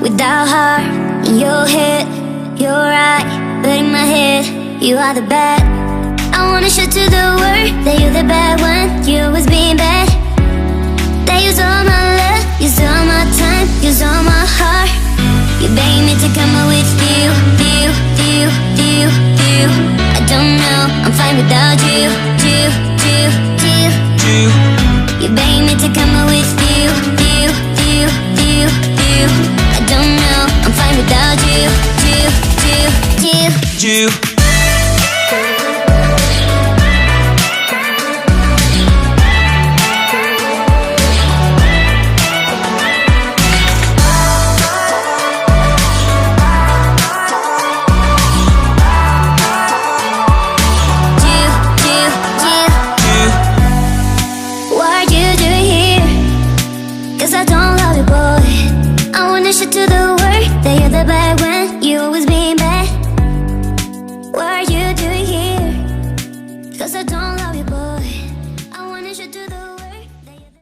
without heart. In your head, you're right, but in my head, you are the bad. I wanna show to the world that you're the bad one. You always being bad. That use all my love, use all my time, use all my heart. You begging me to come out with you. I don't know, I'm fine without you. You begging me to come out with you. I don't know, I'm fine without you. I don't love you, boy. I wanna show to the world that you're the bad one. You always be